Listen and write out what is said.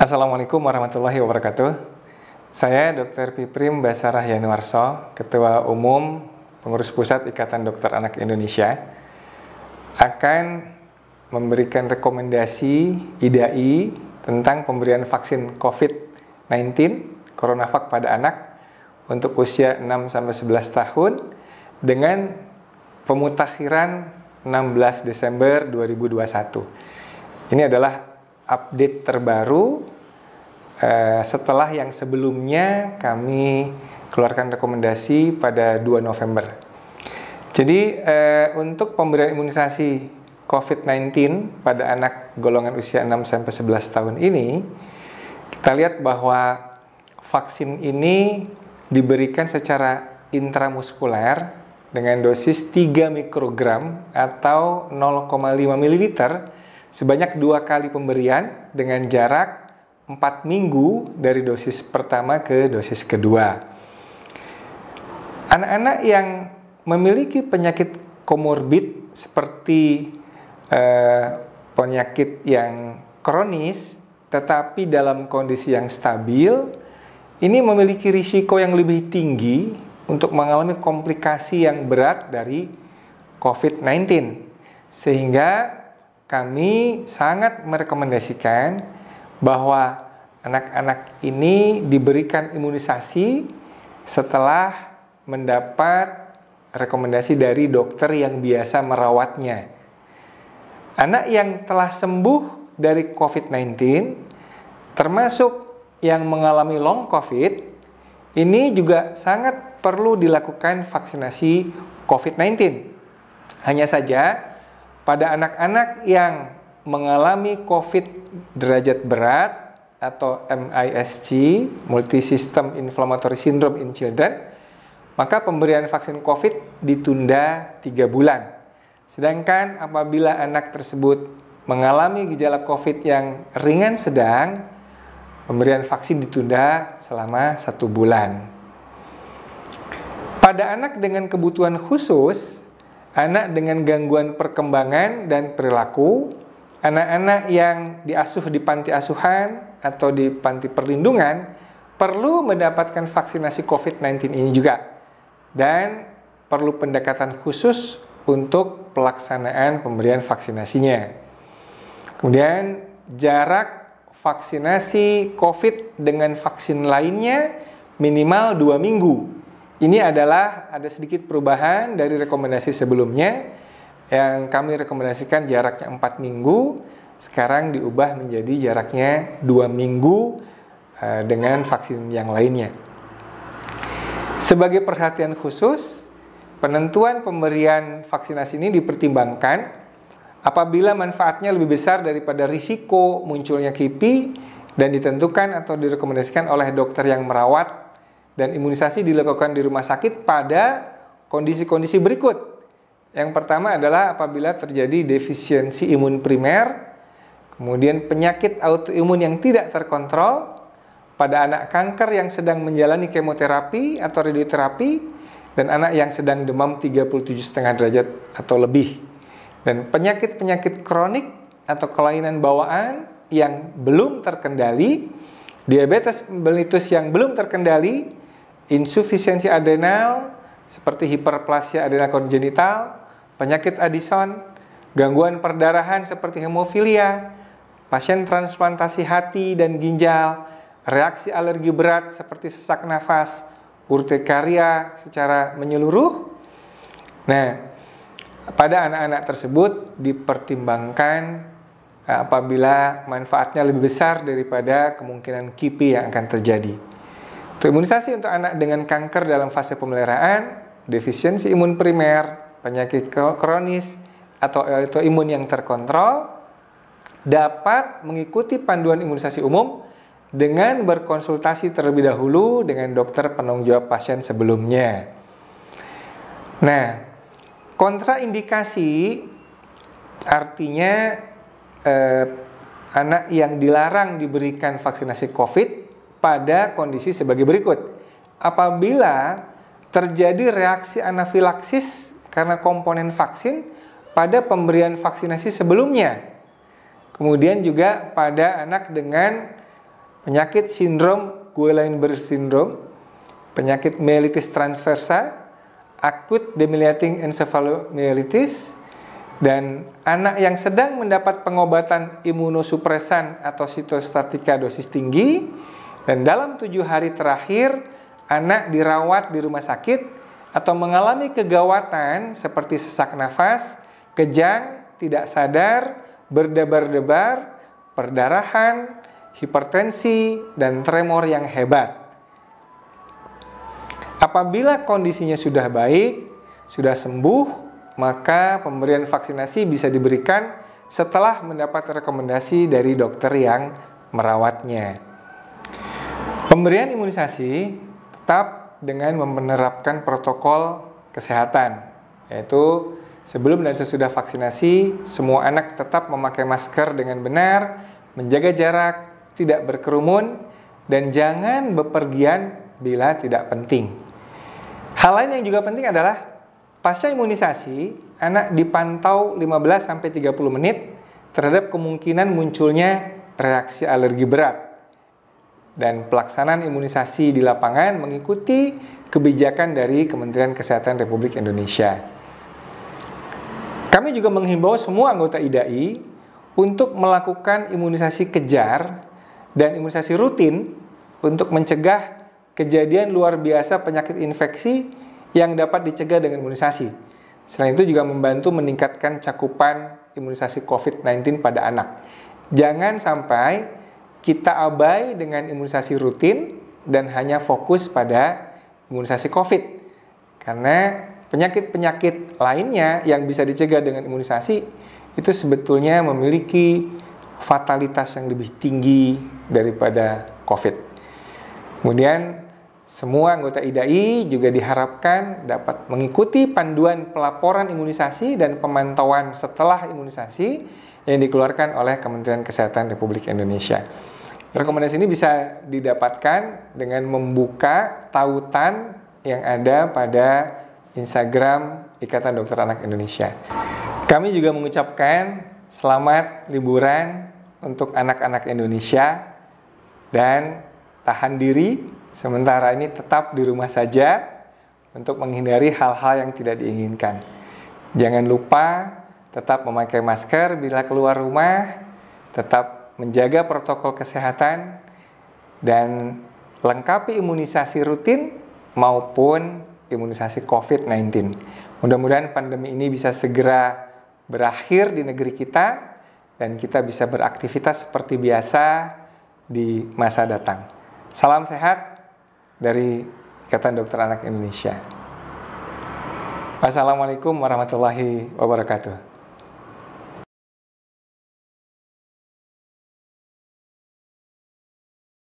Assalamualaikum warahmatullahi wabarakatuh. Saya Dr. Piprim Basarah Yanuarso, Ketua Umum Pengurus Pusat Ikatan Dokter Anak Indonesia, akan memberikan rekomendasi IDAI tentang pemberian vaksin COVID-19 CoronaVac pada anak untuk usia 6-11 tahun dengan pemutakhiran 16 Desember 2021. Ini adalah update terbaru setelah yang sebelumnya kami keluarkan rekomendasi pada 2 November. Jadi untuk pemberian imunisasi COVID-19 pada anak golongan usia 6-11 tahun ini, kita lihat bahwa vaksin ini diberikan secara intramuskuler dengan dosis 3 mikrogram atau 0,5 ml sebanyak 2 kali pemberian dengan jarak 4 minggu dari dosis pertama ke dosis kedua. Anak-anak yang memiliki penyakit komorbid seperti penyakit yang kronis tetapi dalam kondisi yang stabil, ini memiliki risiko yang lebih tinggi untuk mengalami komplikasi yang berat dari COVID-19. Sehingga kami sangat merekomendasikan bahwa anak-anak ini diberikan imunisasi setelah mendapat rekomendasi dari dokter yang biasa merawatnya. Anak yang telah sembuh dari COVID-19, termasuk yang mengalami long COVID, ini juga sangat perlu dilakukan vaksinasi COVID-19. Hanya saja, pada anak-anak yang mengalami COVID derajat berat atau MISC, Multisystem Inflammatory Syndrome in Children, maka pemberian vaksin COVID ditunda 3 bulan. Sedangkan apabila anak tersebut mengalami gejala COVID yang ringan sedang, pemberian vaksin ditunda selama 1 bulan. Pada anak dengan kebutuhan khusus, anak dengan gangguan perkembangan dan perilaku, anak-anak yang diasuh di panti asuhan atau di panti perlindungan perlu mendapatkan vaksinasi COVID-19 ini juga, dan perlu pendekatan khusus untuk pelaksanaan pemberian vaksinasinya. Kemudian jarak vaksinasi COVID dengan vaksin lainnya minimal 2 minggu. Ini adalah ada sedikit perubahan dari rekomendasi sebelumnya yang kami rekomendasikan jaraknya 4 minggu, sekarang diubah menjadi jaraknya 2 minggu dengan vaksin yang lainnya. Sebagai perhatian khusus, penentuan pemberian vaksinasi ini dipertimbangkan apabila manfaatnya lebih besar daripada risiko munculnya KIPI dan ditentukan atau direkomendasikan oleh dokter yang merawat, dan imunisasi dilakukan di rumah sakit pada kondisi-kondisi berikut. Yang pertama adalah apabila terjadi defisiensi imun primer, kemudian penyakit autoimun yang tidak terkontrol, pada anak kanker yang sedang menjalani kemoterapi atau radioterapi, dan anak yang sedang demam 37,5 derajat atau lebih. Dan penyakit-penyakit kronik atau kelainan bawaan yang belum terkendali, diabetes mellitus yang belum terkendali, insufisiensi adrenal seperti hiperplasia adrenal kongenital, penyakit Addison, gangguan perdarahan seperti hemofilia, pasien transplantasi hati dan ginjal, reaksi alergi berat seperti sesak nafas, urtikaria secara menyeluruh. Nah, pada anak-anak tersebut dipertimbangkan apabila manfaatnya lebih besar daripada kemungkinan KIPI yang akan terjadi. Untuk imunisasi untuk anak dengan kanker dalam fase pemeliharaan, defisiensi imun primer, penyakit kronis, atau autoimun yang terkontrol, dapat mengikuti panduan imunisasi umum dengan berkonsultasi terlebih dahulu dengan dokter penanggung jawab pasien sebelumnya. Nah, kontraindikasi artinya anak yang dilarang diberikan vaksinasi COVID pada kondisi sebagai berikut. Apabila terjadi reaksi anafilaksis karena komponen vaksin pada pemberian vaksinasi sebelumnya. Kemudian juga pada anak dengan penyakit sindrom Guillain-Barré syndrome, penyakit myelitis transversa, akut demyelinating encephalomyelitis, dan anak yang sedang mendapat pengobatan imunosupresan atau sitostatika dosis tinggi, dan dalam 7 hari terakhir anak dirawat di rumah sakit atau mengalami kegawatan seperti sesak nafas, kejang, tidak sadar, berdebar-debar, perdarahan, hipertensi, dan tremor yang hebat. Apabila kondisinya sudah baik, sudah sembuh, maka pemberian vaksinasi bisa diberikan setelah mendapat rekomendasi dari dokter yang merawatnya. Pemberian imunisasi tetap dengan menerapkan protokol kesehatan, yaitu sebelum dan sesudah vaksinasi, semua anak tetap memakai masker dengan benar, menjaga jarak, tidak berkerumun, dan jangan bepergian bila tidak penting. Hal lain yang juga penting adalah pasca imunisasi, anak dipantau 15-30 menit terhadap kemungkinan munculnya reaksi alergi berat. Dan pelaksanaan imunisasi di lapangan mengikuti kebijakan dari Kementerian Kesehatan Republik Indonesia. Kami juga menghimbau semua anggota IDAI untuk melakukan imunisasi kejar dan imunisasi rutin untuk mencegah kejadian luar biasa penyakit infeksi yang dapat dicegah dengan imunisasi. Selain itu juga membantu meningkatkan cakupan imunisasi COVID-19 pada anak. Jangan sampai kita abai dengan imunisasi rutin dan hanya fokus pada imunisasi COVID. Karena penyakit-penyakit lainnya yang bisa dicegah dengan imunisasi itu sebetulnya memiliki fatalitas yang lebih tinggi daripada COVID. Kemudian semua anggota IDAI juga diharapkan dapat mengikuti panduan pelaporan imunisasi dan pemantauan setelah imunisasi yang dikeluarkan oleh Kementerian Kesehatan Republik Indonesia. Rekomendasi ini bisa didapatkan dengan membuka tautan yang ada pada Instagram Ikatan Dokter Anak Indonesia. Kami juga mengucapkan selamat liburan untuk anak-anak Indonesia dan tahan diri, sementara ini tetap di rumah saja untuk menghindari hal-hal yang tidak diinginkan. Jangan lupa tetap memakai masker bila keluar rumah, tetap menjaga protokol kesehatan, dan lengkapi imunisasi rutin maupun imunisasi COVID-19. Mudah-mudahan pandemi ini bisa segera berakhir di negeri kita dan kita bisa beraktivitas seperti biasa di masa datang. Salam sehat dari Ikatan Dokter Anak Indonesia. Wassalamualaikum warahmatullahi wabarakatuh.